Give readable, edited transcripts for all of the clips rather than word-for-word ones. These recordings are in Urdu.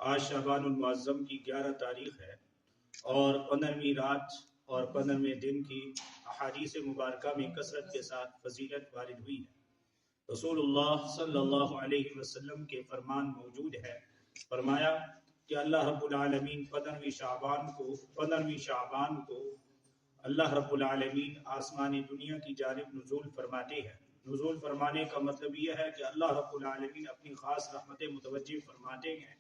آج شعبان المعظم کی 11 تاریخ ہے اور 15ویں رات اور 15ویں دن کی احادیث مبارکہ میں کثرت کے ساتھ فضیلت وارد ہوئی ہے۔ رسول اللہ صلی اللہ علیہ وسلم کے فرمان موجود ہے، فرمایا کہ اللہ رب العالمین 15ویں شعبان کو اللہ رب العالمین آسمان دنیا کی جانب نزول فرماتے ہیں۔ نزول فرمانے کا مطلب یہ ہے کہ اللہ رب العالمین اپنی خاص رحمت متوجہ فرماتے ہیں،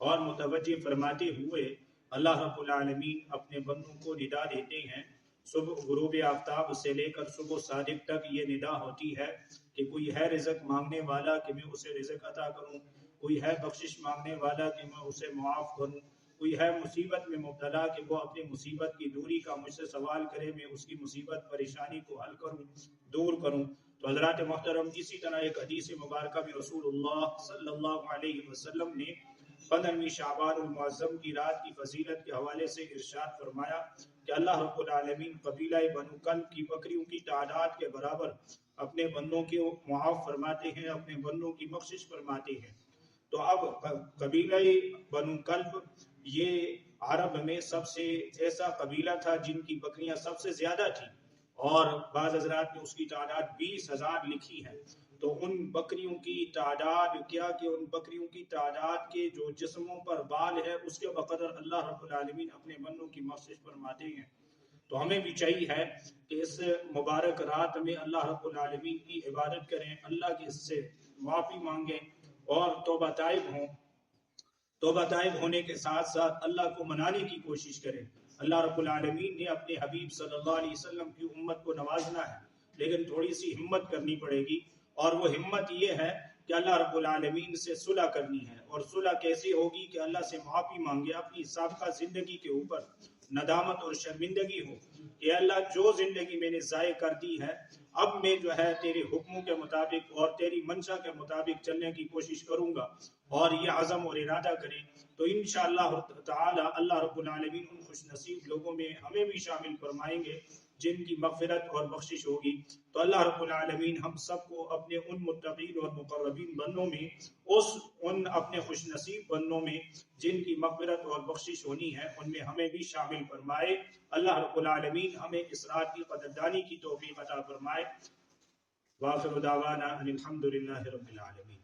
اور متوجہ فرماتے ہوئے اللہ رب العالمین اپنے بندوں کو ندا دیتے ہیں۔ صبح غروب آفتاب سے لے کر صبح صادق تک یہ ندا ہوتی ہے کہ کوئی ہے رزق مانگنے والا کہ میں اسے رزق عطا کروں، کوئی ہے بخشش مانگنے والا کہ میں اسے معاف کروں، کوئی ہے مصیبت میں مبتلا کہ وہ اپنی مصیبت کی دوری کا مجھ سے سوال کرے، میں اس کی مصیبت پریشانی کو حل کروں، دور کروں۔ تو حضرات محترم، اسی طرح ایک حدیث مبارکہ میں رسول اللہ صلی اللہ علیہ وسلم نے 15ویں شعبان المعظم کی رات کی فضیلت کے حوالے سے ارشاد فرمایا کہ اللہ رب العالمین قبیلہ بنو کلب کی بکریوں کی تعداد کے برابر اپنے بندوں کو معاف فرماتے ہیں، اپنے بندوں کی بخشش فرماتے ہیں۔ تو اب قبیلہ بنو کلب یہ عرب میں سب سے ایسا قبیلہ تھا جن کی بکریاں سب سے زیادہ تھیں، اور بعض حضرات نے اس کی تعداد 20,000 لکھی ہے۔ تو ان بکریوں کی تعداد کیا کہ ان بکریوں کی تعداد کے جو جسموں پر بال ہے اس کے بقدر اللہ رب العالمین اپنے بندوں کی بخشش فرماتے ہیں۔ تو ہمیں بھی چاہیے ہے کہ اس مبارک رات میں اللہ رب العالمین کی عبادت کریں، اللہ کی اس سے معافی مانگیں اور توبہ طائب ہوں۔ توبہ طائب ہونے کے ساتھ ساتھ اللہ کو منانے کی کوشش کریں۔ اللہ رب العالمین نے اپنے حبیب صلی اللہ علیہ وسلم کی امت کو نوازنا ہے، لیکن تھوڑی سی ہمت کرنی پڑے گی، اور وہ ہمت یہ ہے کہ اللہ رب العالمین سے صلح کرنی ہے۔ اور صلح کیسے ہوگی؟ کہ اللہ سے معافی مانگے، اپنی سابقہ زندگی کے اوپر ندامت اور شرمندگی ہو کہ اللہ جو زندگی میں نے ضائع کر دی ہے، اب میں جو ہے تیرے حکموں کے مطابق اور تیری منشا کے مطابق چلنے کی کوشش کروں گا، اور یہ عزم اور ارادہ کریں تو انشاءاللہ تعالی اللہ رب العالمین ان خوش نصیب لوگوں میں ہمیں بھی شامل فرمائیں گے جن کی مغفرت اور بخشش ہوگی۔ تو اللہ رب العالمین ہم سب کو اپنے ان متقین اور مقربین بندوں میں، ان اپنے خوش نصیب بندوں میں جن کی مغفرت اور بخشش ہونی ہے، ان میں ہمیں بھی شامل فرمائے۔ اللہ رب العالمین ہمیں اس رات کی قدردانی کی توفیق عطا فرمائے۔ وآخر دعوانا ان الحمد للہ رب العالمین۔